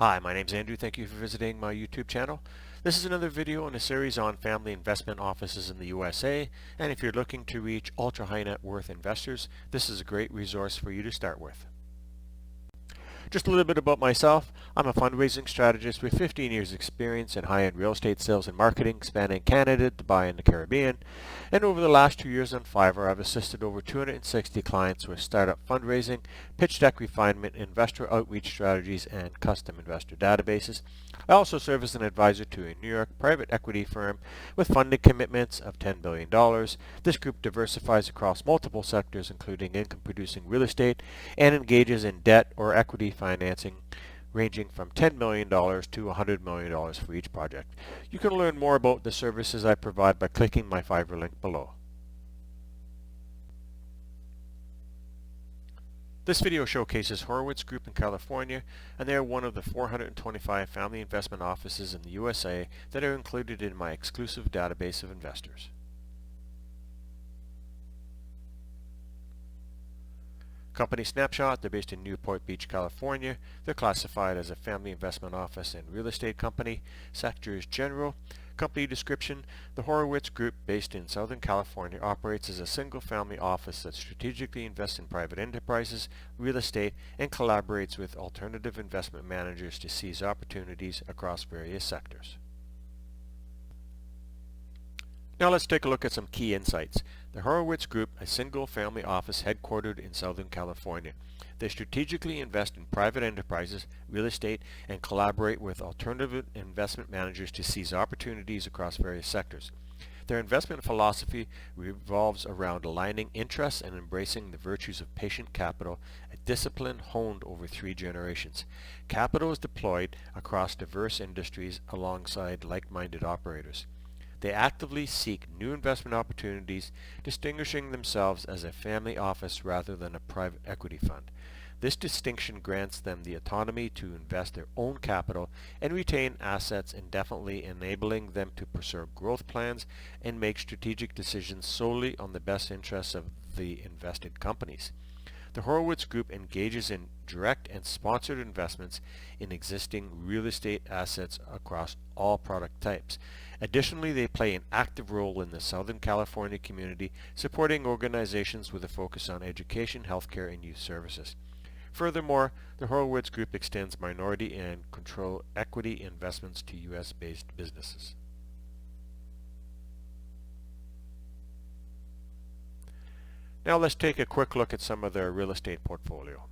Hi, my name's Andrew. Thank you for visiting my YouTube channel. This is another video in a series on family investment offices in the USA, and if you're looking to reach ultra high net worth investors, this is a great resource for you to start with. Just a little bit about myself. I'm a fundraising strategist with 15 years experience in high-end real estate sales and marketing spanning Canada, Dubai, and the Caribbean. And over the last 2 years on Fiverr, I've assisted over 260 clients with startup fundraising, pitch deck refinement, investor outreach strategies, and custom investor databases. I also serve as an advisor to a New York private equity firm with funding commitments of $10 billion. This group diversifies across multiple sectors, including income-producing real estate, and engages in debt or equity financing ranging from $10 million to $100 million for each project. You can learn more about the services I provide by clicking my Fiverr link below. This video showcases Horowitz Group in California, and they are one of the 425 family investment offices in the USA that are included in my exclusive database of investors. Company snapshot: they're based in Newport Beach, California. They're classified as a family investment office and real estate company. Sector is general. Company description: the Horowitz Group, based in Southern California, operates as a single-family office that strategically invests in private enterprises, real estate, and collaborates with alternative investment managers to seize opportunities across various sectors. Now let's take a look at some key insights. The Horowitz Group, a single-family office headquartered in Southern California. They strategically invest in private enterprises, real estate, and collaborate with alternative investment managers to seize opportunities across various sectors. Their investment philosophy revolves around aligning interests and embracing the virtues of patient capital, a discipline honed over 3 generations. Capital is deployed across diverse industries alongside like-minded operators. They actively seek new investment opportunities, distinguishing themselves as a family office rather than a private equity fund. This distinction grants them the autonomy to invest their own capital and retain assets indefinitely, enabling them to pursue growth plans and make strategic decisions solely on the best interests of the invested companies. The Horowitz Group engages in direct and sponsored investments in existing real estate assets across all product types. Additionally, they play an active role in the Southern California community, supporting organizations with a focus on education, healthcare, and youth services. Furthermore, the Horowitz Group extends minority and control equity investments to U.S.-based businesses. Now let's take a quick look at some of their real estate portfolio.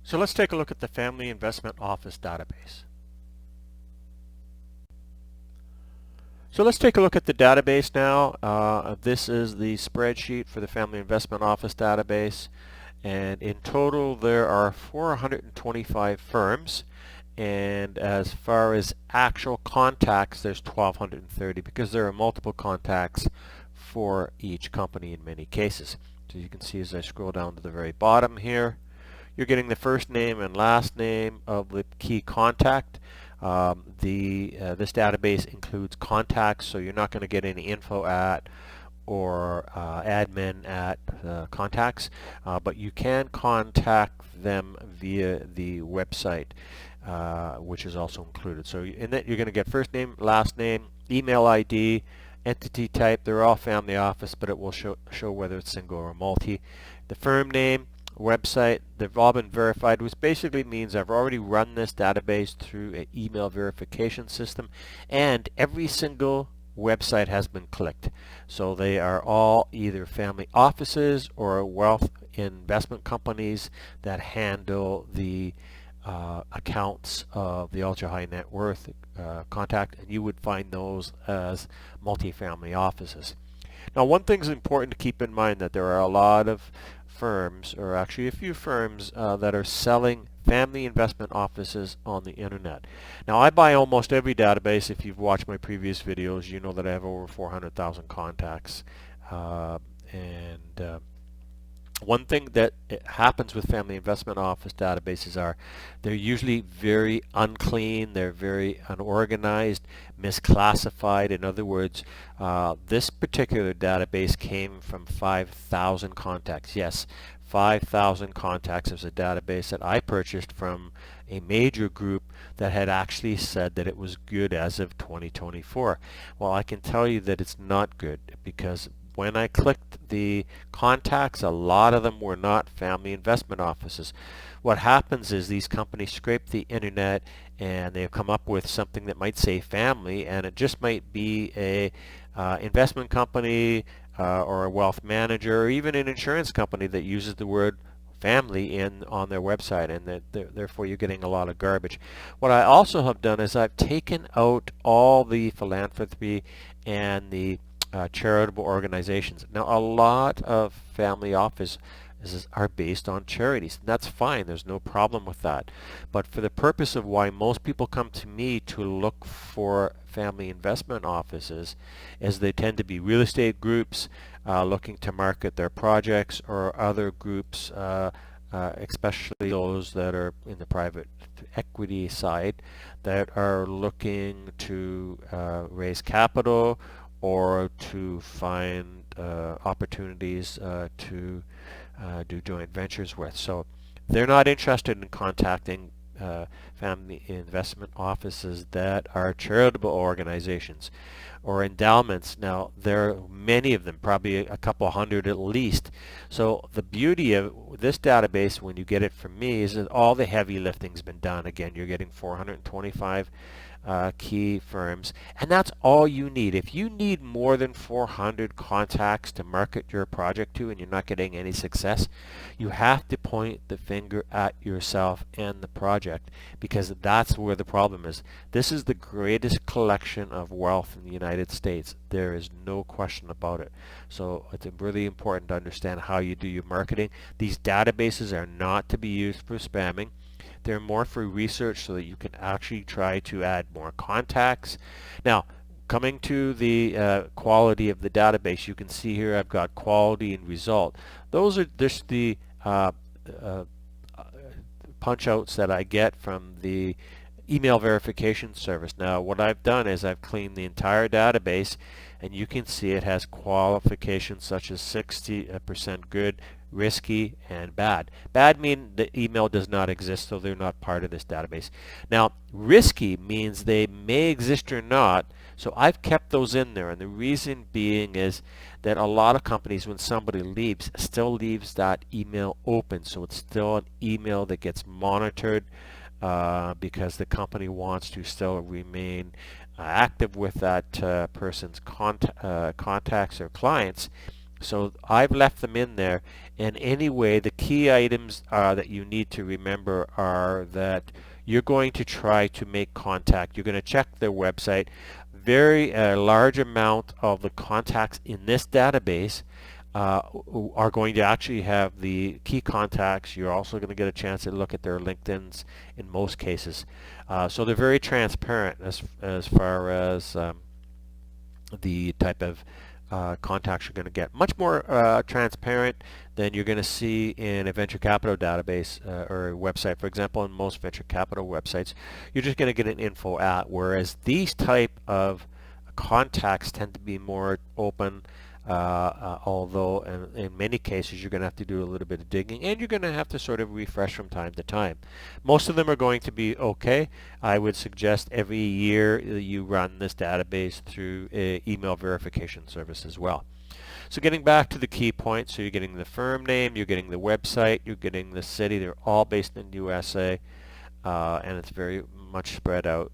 So let's take a look at the Family Investment Office database. So let's take a look at the database now. This is the spreadsheet for the Family Investment Office database, and in total there are 425 firms, and as far as actual contacts, there's 1,230 because there are multiple contacts for each company in many cases. So you can see as I scroll down to the very bottom here, you're getting the first name and last name of the key contact. This database includes contacts, so you're not going to get any info at or admin at contacts, but you can contact them via the website, which is also included. So in that you're going to get first name, last name, email ID, entity type. They're all family office, but it will show whether it's single or multi. The firm name, website, they've all been verified, which basically means I've already run this database through an email verification system, and every single website has been clicked. So they are all either family offices or wealth investment companies that handle the accounts of the ultra high net worth contact, and you would find those as multifamily offices. Now, one thing is important to keep in mind, that there are a lot of firms, or actually a few firms, that are selling family investment offices on the internet. Now, I buy almost every database. If you've watched my previous videos, you know that I have over 400,000 contacts. And one thing that happens with family investment office databases are they're usually very unclean, they're very unorganized, misclassified. In other words, this particular database came from 5,000 contacts. Yes, 5,000 contacts is a database that I purchased from a major group that had actually said that it was good as of 2024. Well, I can tell you that it's not good, because when I clicked the contacts, a lot of them were not family investment offices. What happens is these companies scrape the internet and they come up with something that might say family, and it just might be a investment company or a wealth manager, or even an insurance company that uses the word family on their website, and therefore you're getting a lot of garbage. What I also have done is I've taken out all the philanthropy and the charitable organizations. Now, a lot of family offices are based on charities. That's fine. There's no problem with that. But for the purpose of why most people come to me to look for family investment offices, is they tend to be real estate groups looking to market their projects, or other groups, especially those that are in the private equity side, that are looking to raise capital or to find opportunities to do joint ventures with. So they're not interested in contacting family investment offices that are charitable organizations or endowments. Now, there are many of them, probably a couple hundred at least. So the beauty of this database, when you get it from me, is that all the heavy lifting's been done. Again, you're getting 425 key firms, and that's all you need. If you need more than 400 contacts to market your project to and you're not getting any success, you have to point the finger at yourself and the project, because that's where the problem is. This is the greatest collection of wealth in the United States. There is no question about it. So it's really important to understand how you do your marketing. These databases are not to be used for spamming. They're more for research, so that you can actually try to add more contacts. Now, coming to the quality of the database, you can see here I've got quality and result. Those are just the punch outs that I get from the email verification service. Now, what I've done is I've cleaned the entire database, and you can see it has qualifications such as 60% good, risky, and bad. Bad mean the email does not exist, so they're not part of this database. Now, risky means they may exist or not, so I've kept those in there, and the reason being is that a lot of companies, when somebody leaves, still leaves that email open, so it's still an email that gets monitored because the company wants to still remain active with that person's contacts or clients. So I've left them in there. And anyway, the key items that you need to remember are that you're going to try to make contact. You're going to check their website. Very large amount of the contacts in this database are going to actually have the key contacts. You're also going to get a chance to look at their LinkedIns in most cases. So they're very transparent as far as the type of contacts you're going to get. Much more transparent than you're going to see in a venture capital database or a website. For example, in most venture capital websites, you're just going to get an info at, whereas these type of contacts tend to be more open, although in many cases you're going to have to do a little bit of digging, and you're going to have to sort of refresh from time to time. Most of them are going to be okay. I would suggest every year you run this database through an email verification service as well. So getting back to the key points, so you're getting the firm name, you're getting the website, you're getting the city. They're all based in USA, and it's very much spread out.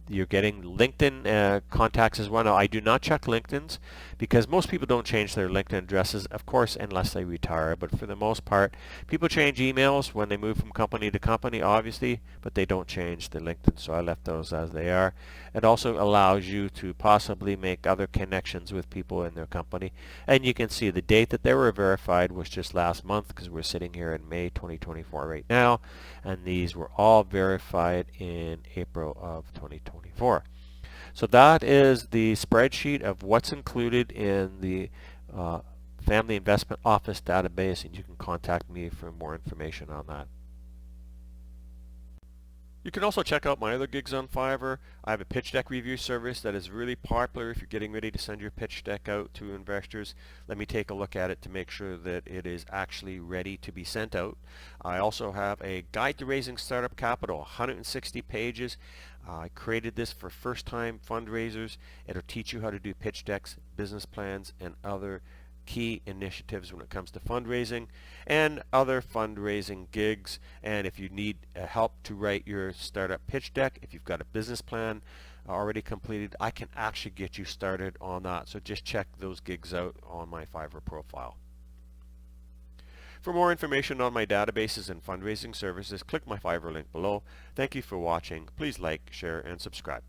You're getting LinkedIn contacts as well. Now, I do not check LinkedIn's because most people don't change their LinkedIn addresses, of course, unless they retire. But for the most part, people change emails when they move from company to company, obviously, but they don't change the LinkedIn, so I left those as they are. It also allows you to possibly make other connections with people in their company. And you can see the date that they were verified was just last month, because we're sitting here in May 2024 right now, and these were all verified in April of 2024. So that is the spreadsheet of what's included in the Family Investment Office database, and you can contact me for more information on that. You can also check out my other gigs on Fiverr. I have a pitch deck review service that is really popular if you're getting ready to send your pitch deck out to investors. Let me take a look at it to make sure that it is actually ready to be sent out. I also have a guide to raising startup capital, 160 pages. I created this for first-time fundraisers. It'll teach you how to do pitch decks, business plans, and other key initiatives when it comes to fundraising and other fundraising gigs. And if you need help to write your startup pitch deck, if you've got a business plan already completed, I can actually get you started on that. So just check those gigs out on my Fiverr profile. For more information on my databases and fundraising services, click my Fiverr link below. Thank you for watching. Please like, share, and subscribe.